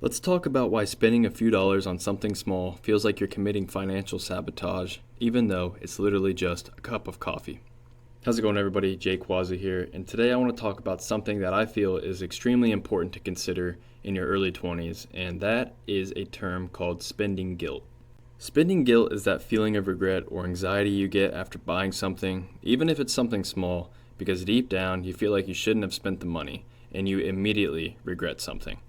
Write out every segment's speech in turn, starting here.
Let's talk about why spending a few dollars on something small feels like you're committing financial sabotage, even though it's literally just a cup of coffee. How's it going, everybody? Jake Waza here, and today I want to talk about something that I feel is extremely important to consider in your early 20s, and that is a term called spending guilt. Spending guilt is that feeling of regret or anxiety you get after buying something, even if it's something small, because deep down you feel like you shouldn't have spent the money, and you immediately regret something.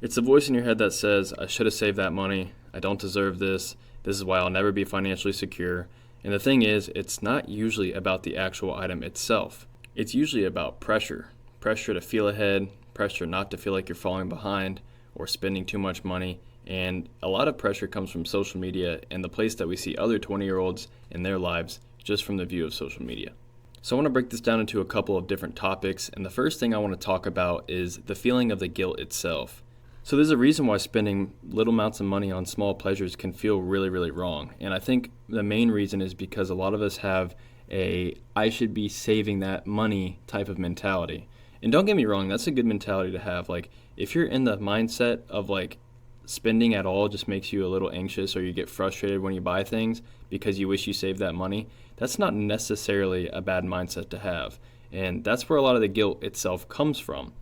It's the voice in your head that says, I should have saved that money, I don't deserve this is why I'll never be financially secure. And the thing is, it's not usually about the actual item itself. It's usually about pressure. Pressure to feel ahead, pressure not to feel like you're falling behind or spending too much money. And a lot of pressure comes from social media and the place that we see other 20-year-olds in their lives just from the view of social media. So I want to break this down into a couple of different topics. And the first thing I want to talk about is the feeling of the guilt itself. So there's a reason why spending little amounts of money on small pleasures can feel really, really wrong. And I think the main reason is because a lot of us have I should be saving that money type of mentality. And don't get me wrong, that's a good mentality to have. Like, if you're in the mindset of like spending at all just makes you a little anxious or you get frustrated when you buy things because you wish you saved that money, that's not necessarily a bad mindset to have. And that's where a lot of the guilt itself comes from.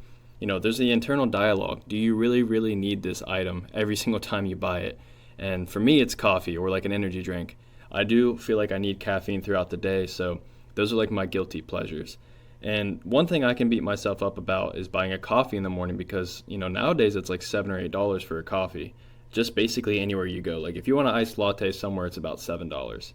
There's the internal dialogue. Do you really, really need this item every single time you buy it? And for me, it's coffee or like an energy drink. I do feel like I need caffeine throughout the day, so those are like my guilty pleasures. And one thing I can beat myself up about is buying a coffee in the morning because, nowadays it's like $7 or $8 for a coffee, just basically anywhere you go. Like if you want an iced latte somewhere, it's about $7.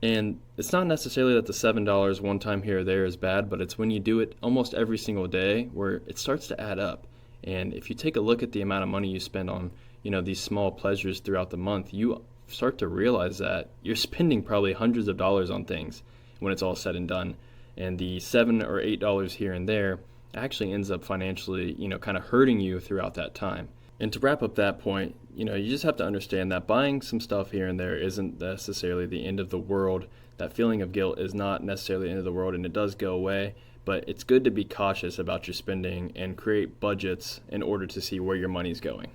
And it's not necessarily that the $7 one time here or there is bad, but it's when you do it almost every single day where it starts to add up. And if you take a look at the amount of money you spend on, these small pleasures throughout the month, you start to realize that you're spending probably hundreds of dollars on things when it's all said and done. And the $7 or $8 here and there actually ends up financially, kind of hurting you throughout that time. And to wrap up that point, you just have to understand that buying some stuff here and there isn't necessarily the end of the world. That feeling of guilt is not necessarily the end of the world, and it does go away. But it's good to be cautious about your spending and create budgets in order to see where your money's going.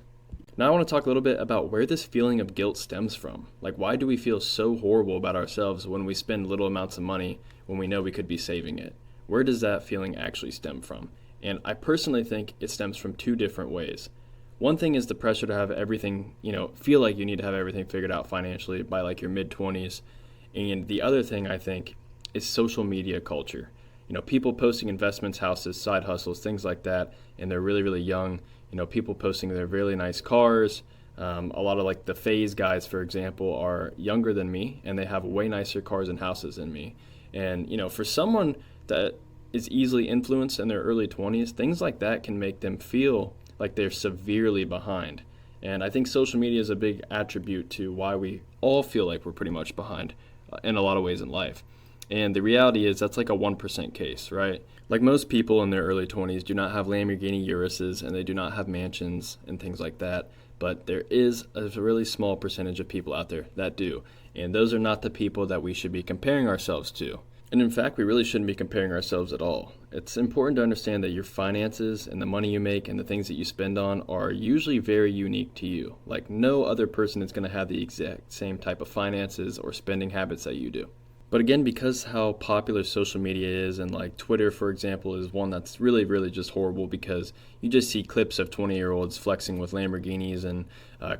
Now I want to talk a little bit about where this feeling of guilt stems from. Like, why do we feel so horrible about ourselves when we spend little amounts of money when we know we could be saving it? Where does that feeling actually stem from? And I personally think it stems from two different ways. One thing is the pressure to have everything, feel like you need to have everything figured out financially by like your mid-20s. And the other thing I think is social media culture. People posting investments, houses, side hustles, things like that, and they're really, really young. People posting their really nice cars. A lot of like the FaZe guys, for example, are younger than me, and they have way nicer cars and houses than me. And, for someone that is easily influenced in their early 20s, things like that can make them feel like they're severely behind. And I think social media is a big attribute to why we all feel like we're pretty much behind in a lot of ways in life. And the reality is that's like a 1% case, right? Like most people in their early 20s do not have Lamborghini Uruses and they do not have mansions and things like that. But there is a really small percentage of people out there that do. And those are not the people that we should be comparing ourselves to. And in fact, we really shouldn't be comparing ourselves at all. It's important to understand that your finances and the money you make and the things that you spend on are usually very unique to you. Like no other person is going to have the exact same type of finances or spending habits that you do. But again, because how popular social media is, and like Twitter, for example, is one that's really, really just horrible because you just see clips of 20-year-olds flexing with Lamborghinis and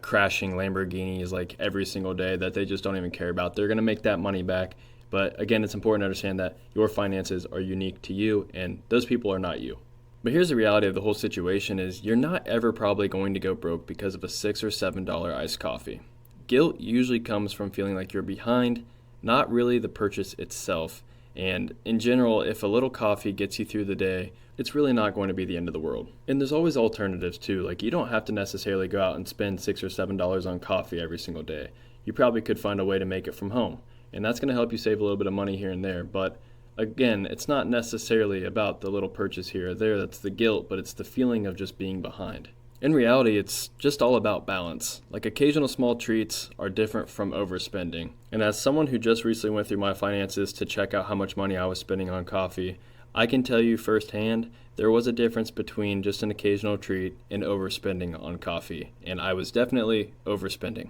crashing Lamborghinis like every single day that they just don't even care about. They're going to make that money back. But again, it's important to understand that your finances are unique to you and those people are not you. But here's the reality of the whole situation is you're not ever probably going to go broke because of a $6 or $7 iced coffee. Guilt usually comes from feeling like you're behind, not really the purchase itself. And in general, if a little coffee gets you through the day, it's really not going to be the end of the world. And there's always alternatives too. Like you don't have to necessarily go out and spend $6 or $7 on coffee every single day. You probably could find a way to make it from home. And that's going to help you save a little bit of money here and there. But again, it's not necessarily about the little purchase here or there that's the guilt, but it's the feeling of just being behind. In reality, it's just all about balance. Like occasional small treats are different from overspending. And as someone who just recently went through my finances to check out how much money I was spending on coffee, I can tell you firsthand, there was a difference between just an occasional treat and overspending on coffee, and I was definitely overspending.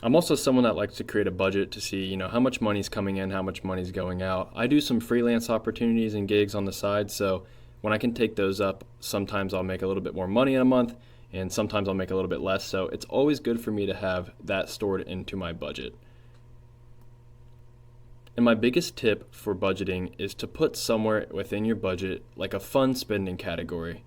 I'm also someone that likes to create a budget to see, how much money's coming in, how much money's going out. I do some freelance opportunities and gigs on the side, so when I can take those up, sometimes I'll make a little bit more money in a month, and sometimes I'll make a little bit less, so it's always good for me to have that stored into my budget. And my biggest tip for budgeting is to put somewhere within your budget like a fun spending category.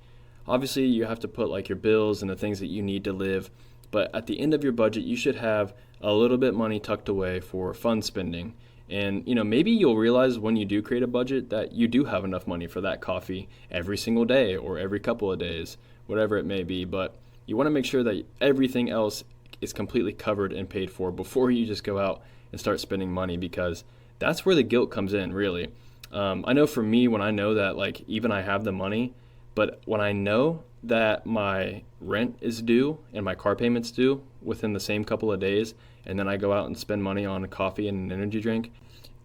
Obviously, you have to put like your bills and the things that you need to live, but at the end of your budget, you should have a little bit money tucked away for fun spending. And maybe you'll realize when you do create a budget that you do have enough money for that coffee every single day or every couple of days, whatever it may be. But you want to make sure that everything else is completely covered and paid for before you just go out and start spending money, because that's where the guilt comes in, really. I know for me, when I know that like even I have the money, but when I know that my rent is due and my car payment's due within the same couple of days, and then I go out and spend money on a coffee and an energy drink,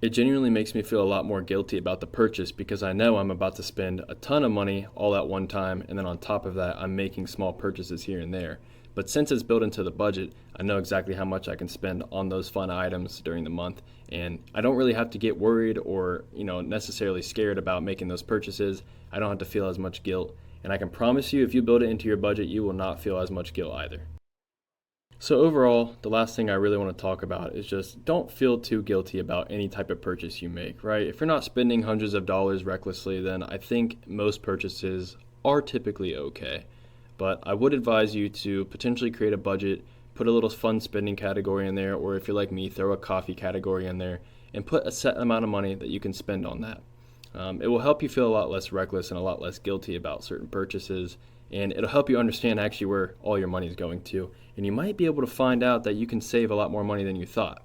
it genuinely makes me feel a lot more guilty about the purchase, because I know I'm about to spend a ton of money all at one time, and then on top of that, I'm making small purchases here and there. But since it's built into the budget, I know exactly how much I can spend on those fun items during the month, and I don't really have to get worried or necessarily scared about making those purchases. I don't have to feel as much guilt, and I can promise you, if you build it into your budget, you will not feel as much guilt either. So overall, the last thing I really want to talk about is just don't feel too guilty about any type of purchase you make, right? If you're not spending hundreds of dollars recklessly, then I think most purchases are typically okay. But I would advise you to potentially create a budget, put a little fun spending category in there, or if you're like me, throw a coffee category in there, and put a set amount of money that you can spend on that. It will help you feel a lot less reckless and a lot less guilty about certain purchases, and it'll help you understand actually where all your money is going to. And you might be able to find out that you can save a lot more money than you thought,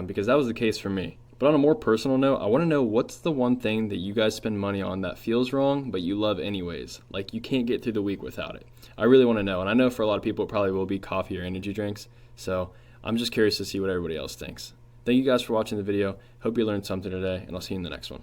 because that was the case for me. But on a more personal note, I want to know, what's the one thing that you guys spend money on that feels wrong, but you love anyways? Like you can't get through the week without it. I really want to know, and I know for a lot of people it probably will be coffee or energy drinks, so I'm just curious to see what everybody else thinks. Thank you guys for watching the video. Hope you learned something today, and I'll see you in the next one.